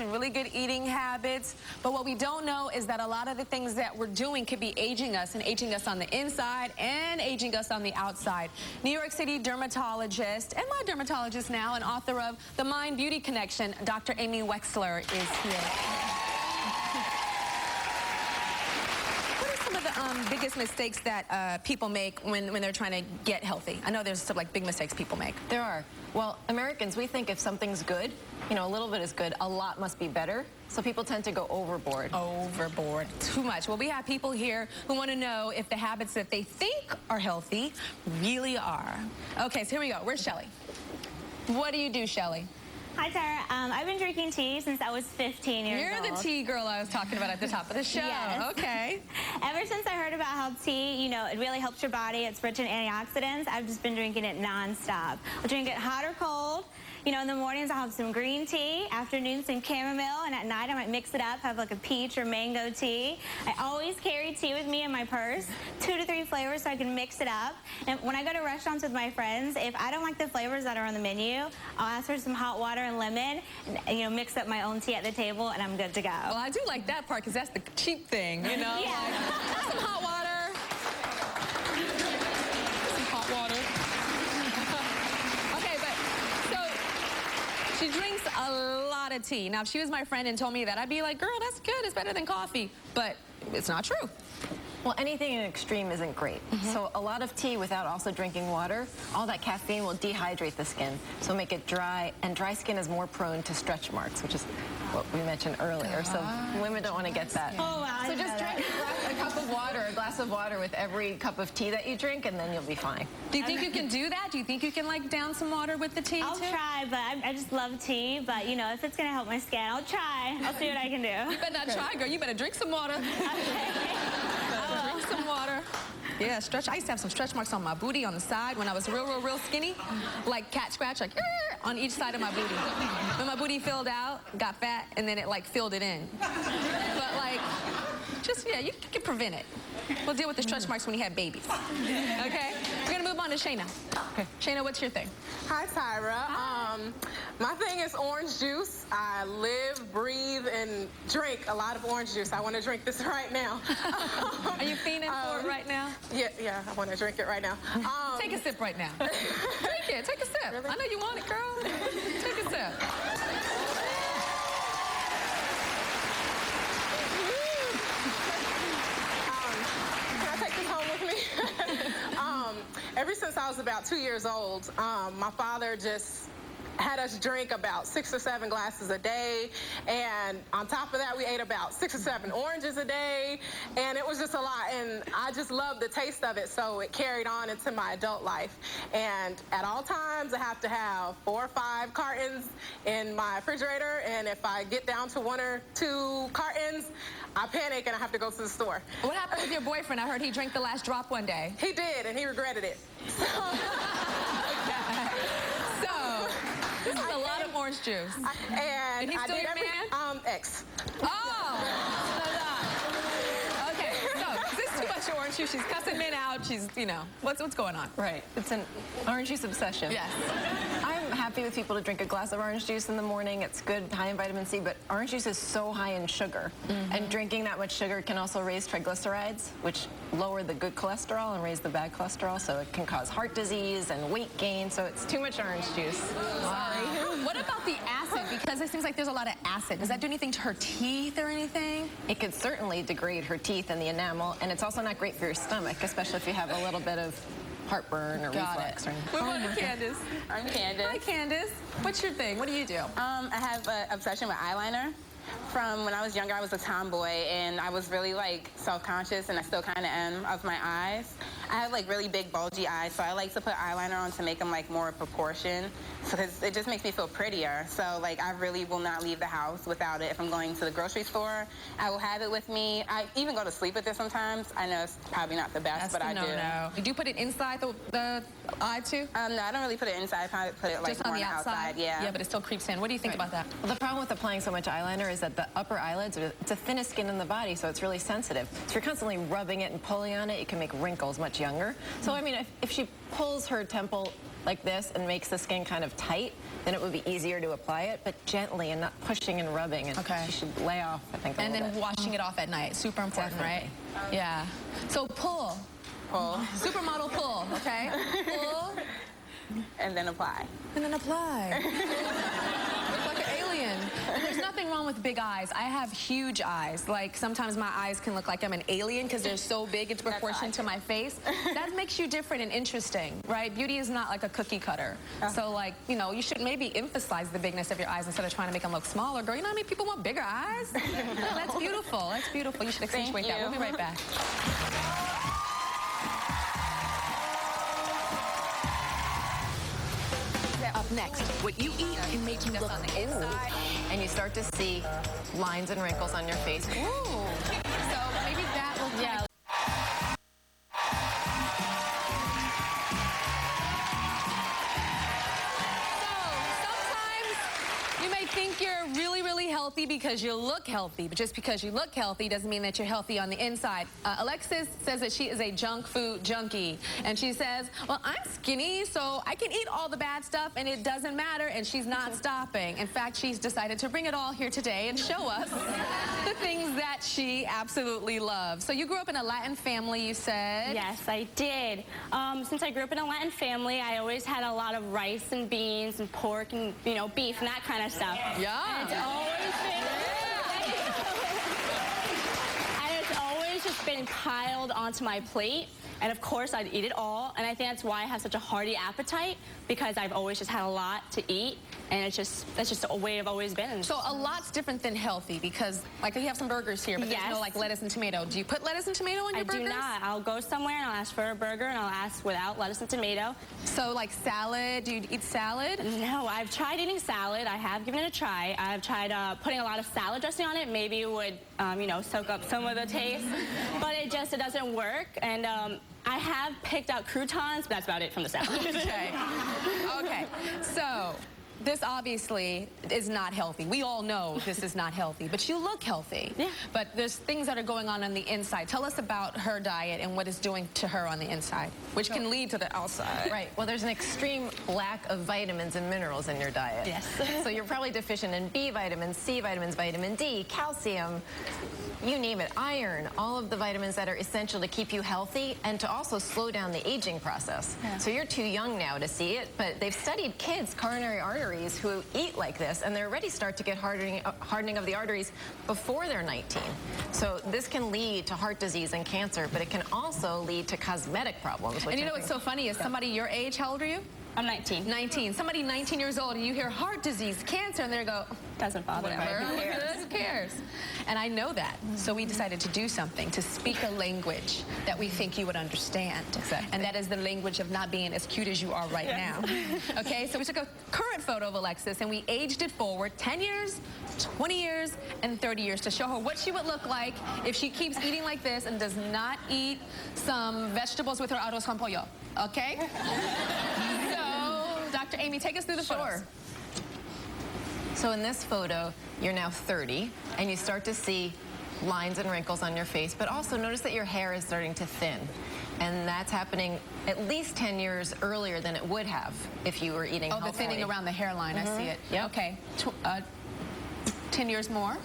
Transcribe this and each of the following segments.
some really good eating habits. But what we don't know is that a lot of the things that we're doing could be aging us, and aging us on the inside and aging us on the outside. New York City dermatologist, and my dermatologist now, and author of The Mind Beauty Connection, Dr. Amy Wexler is here. The biggest mistakes that people make when they're trying to get healthy? I know there's some like big mistakes people make. There are. Well, Americans, we think if something's good, you know, a little bit is good, a lot must be better. So people tend to go overboard. Overboard. Too much. Well, we have people here who want to know if the habits that they think are healthy really are. Okay, so here we go. Where's Shelly? What do you do, Shelly? Hi, Tara. I've been drinking tea since I was 15 years old. You're the tea girl I was talking about at the top of the show. Yes. Okay. Ever since I heard about how tea, you know, it really helps your body. It's rich in antioxidants. I've just been drinking it nonstop. I'll drink it hot or cold. You know, in the mornings I'll have some green tea, afternoons some chamomile, and at night I might mix it up, have like a peach or mango tea. I always carry tea with me in my purse, 2 to 3 flavors so I can mix it up. And when I go to restaurants with my friends, if I don't like the flavors that are on the menu, I'll ask for some hot water and lemon, and you know, mix up my own tea at the table, and I'm good to go. Well, I do like that part because that's the cheap thing, you know? Yeah. Like, some hot water. Some hot water. She drinks a lot of tea. Now, if she was my friend and told me that, I'd be like, girl, that's good. It's better than coffee. But it's not true. Well, anything in extreme isn't great. So a lot of tea without also drinking water, all that caffeine will dehydrate the skin, so make it dry, and dry skin is more prone to stretch marks, which is what we mentioned earlier. So women don't want to get that. Oh, wow. So just drink a cup of water, a glass of water with every cup of tea that you drink, and then you'll be fine. Do you think you can do that? Do you think you can, like, down some water with the tea, I'll too? try, but I just love tea. But, you know, if it's going to help my skin, I'll try. I'll see what I can do. You better not try, girl. You better drink some water. Drink some water. Yeah, stretch. I used to have some stretch marks on my booty on the side when I was real skinny. Like cat scratch, like on each side of my booty. When my booty filled out, got fat, and then it like filled it in. But like, just, yeah, you can prevent it. We'll deal with the stretch marks when you have babies. Okay? We're gonna move on to Shayna. Okay. Shayna, what's your thing? Hi, Tyra. My thing is orange juice. I live, breathe, and drink a lot of orange juice. I want to drink this right now. Are you fiending for it right now? Yeah, I want to drink it right now. Take a sip right now. Drink it. Take a sip. Really? I know you want it, girl. Take a sip. Ever since I was about 2 years old, my father just had us drink about 6 or 7 glasses a day, and on top of that we ate about 6 or 7 oranges a day, and it was just a lot, and I just loved the taste of it, so it carried on into my adult life. And at all times I have to have 4 or 5 cartons in my refrigerator, and if I get down to 1 or 2 cartons, I panic and I have to go to the store. What happened with your boyfriend? I heard he drank the last drop one day. He did, and he regretted it. This is a lot of orange juice. And he's still your man? Ex. Oh! Okay, so this is too much orange juice. She's cussing men out. She's, you know, what's going on? Right. It's an orange juice obsession. Yes. I'm happy with people to drink a glass of orange juice in the morning. It's good, high in vitamin C, but orange juice is so high in sugar. And drinking that much sugar can also raise triglycerides, which lower the good cholesterol and raise the bad cholesterol, so it can cause heart disease and weight gain, so it's too much orange juice. Sorry. What about the acid? Because it seems like there's a lot of acid. Does that do anything to her teeth or anything? It could certainly degrade her teeth and the enamel, and it's also not great for your stomach, especially if you have a little bit of heartburn or reflux. We're going to Candace. I'm Candace. Hi, Candace. What's your thing? What do you do? I have an obsession with eyeliner. From when I was younger, I was a tomboy, and I was really, like, self-conscious, and I still kind of am, of my eyes. I have, like, really big, bulgy eyes, so I like to put eyeliner on to make them, like, more proportion, because it just makes me feel prettier. So, like, I really will not leave the house without it. If I'm going to the grocery store, I will have it with me. I even go to sleep with it sometimes. I know it's probably not the best, but I do. No. Do you put it inside the eye, too? No, I don't really put it inside. I probably put it, like, just on more the outside. Yeah. Yeah, but it still creeps in. What do you think about that? Well, the problem with applying so much eyeliner is that the upper eyelids are the thinnest skin in the body, so it's really sensitive. So if you're constantly rubbing it and pulling on it, it can make wrinkles much younger. So, I mean, if she pulls her temple like this and makes the skin kind of tight, then it would be easier to apply it, but gently and not pushing and rubbing. And Okay. she should lay off, I think, a And little then bit. washing it off at night. Super important, Definitely. right? Yeah. So pull. Pull, Supermodel pull, okay? Pull and then apply. and then apply. Look like an alien. And there's nothing wrong with big eyes. I have huge eyes. Like sometimes my eyes can look like I'm an alien because they're so big into proportion to my face. That makes you different and interesting, right? Beauty is not like a cookie cutter. So like, you know, you should maybe emphasize the bigness of your eyes instead of trying to make them look smaller. Girl, you know how many people want bigger eyes? No, that's beautiful. That's beautiful. You should accentuate that. you. We'll be right back. Up next, what you eat can make you look old. And you start to see lines and wrinkles on your face. Ooh. So maybe that will Yeah. Sometimes you may think you're really, really healthy because you look healthy, but just because you look healthy doesn't mean that you're healthy on the inside. Alexis says that she is a junk food junkie, and she says, well, I'm skinny, so I can eat all the bad stuff, and it doesn't matter, and she's not stopping. In fact, she's decided to bring it all here today and show us the things that she absolutely loves. So you grew up in a Latin family, you said? Yes, I did. Since I grew up in a Latin family, I always had a lot of rice and beans and pork and, you know, beef and that kind of stuff. Yeah. And it's always been... And it's always just been piled onto my plate. And of course, I'd eat it all. And I think that's why I have such a hearty appetite, because I've always just had a lot to eat. And that's just a way I've always been. So a lot's different than healthy because, like, you have some burgers here, but there's no, Yes. like, lettuce and tomato. Do you put lettuce and tomato on your I burgers? do not. I'll go somewhere and I'll ask for a burger and I'll ask without lettuce and tomato. So, like, salad? Do you eat salad? No, I've tried eating salad. I have given it a try. I've tried putting a lot of salad dressing on it. Maybe it would, you know, soak up some of the taste. But it doesn't work. And I have picked out croutons, but that's about it from the salad. Okay. Okay. So, this obviously is not healthy. We all know this is not healthy, but you look healthy. Yeah. But there's things that are going on the inside. Tell us about her diet and what it's doing to her on the inside, which can lead to the outside. Right. Well, there's an extreme lack of vitamins and minerals in your diet. Yes. So you're probably deficient in B vitamins, C vitamins, vitamin D, calcium, you name it, iron, all of the vitamins that are essential to keep you healthy and to also slow down the aging process. Yeah. So you're too young now to see it, but they've studied kids, coronary arteries, who eat like this, and they already start to get hardening of the arteries before they're 19. So this can lead to heart disease and cancer, but it can also lead to cosmetic problems. And you know what's so funny is somebody your age, how old are you? I'm 19. 19. Somebody 19 years old, and you hear heart disease, cancer, and they go, Doesn't bother me. whatever, who cares? And I know that. So we decided to do something, to speak a language that we think you would understand. Exactly. And that is the language of not being as cute as you are right now. Okay, so we took a current photo of Alexis and we aged it forward 10 years, 20 years, and 30 years to show her what she would look like if she keeps eating like this and does not eat some vegetables with her arroz con pollo. Okay? So, Dr. Amy, take us through the photos. So in this photo, you're now 30, and you start to see lines and wrinkles on your face, but also notice that your hair is starting to thin. And that's happening at least 10 years earlier than it would have if you were eating Oh, the healthily. thinning around the hairline, I see it. Yep. Okay, 10 years more.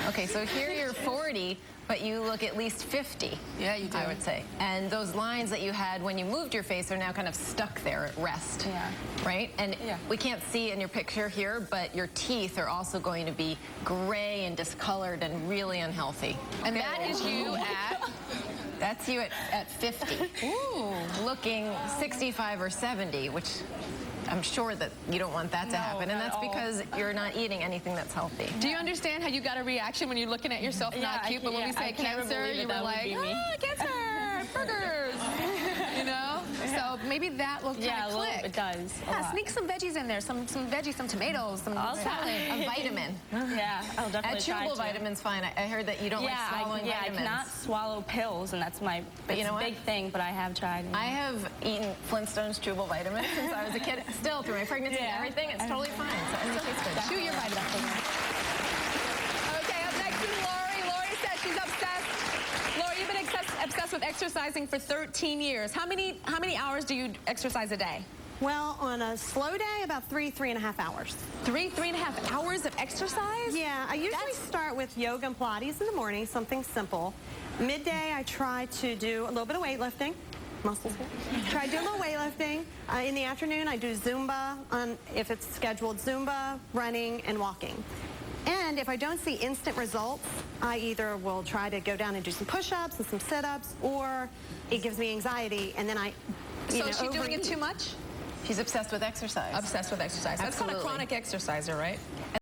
Okay, so here you're 40, but you look at least 50. Yeah, you do. I would say. And those lines that you had when you moved your face are now kind of stuck there at rest. Yeah. Right? And Yeah. we can't see in your picture here, but your teeth are also going to be gray and discolored and really unhealthy. And that is you at... That's you at 50. Ooh. Looking 65 or 70, which I'm sure that you don't want that to No, happen. And not that's at all. because you're not eating anything that's healthy. Do you understand how you got a reaction when you're looking at yourself not cute, but when we say I can never cancer, believe you were that would like, be me. cancer, burgers, you know? So maybe that will kind Yeah, of a little click. bit does. a Yeah, lot. sneak some veggies in there, some veggies, some tomatoes, some I'll try. A vitamin. Yeah, I'll definitely try Chewable to. vitamin's fine. I heard that you don't like swallowing I vitamins. cannot swallow pills, and that's my But you know what? big thing, but I have tried. I have eaten Flintstones chewable vitamins since I was a kid. Still, through my pregnancy and Yeah. everything, it's totally fine. So it tastes good. Chew your vitamins. Okay, up next is Lori. Lori says she's obsessed. Lori, you've been obsessed with exercising for 13 years. How many hours do you exercise a day? Well, on a slow day, about 3.5 hours. 3.5 hours of exercise? Yeah, I usually start with yoga and Pilates in the morning, something simple. Midday, I try to do a little bit of weightlifting. Muscles. Try to do a little weightlifting. In the afternoon, I do Zumba, if it's scheduled, Zumba, running, and walking. And if I don't see instant results, I either will try to go down and do some push-ups and some sit-ups, or it gives me anxiety, and then I, So is she doing it too much? She's obsessed with exercise. Obsessed with exercise. That's called a Absolutely. chronic exerciser, right?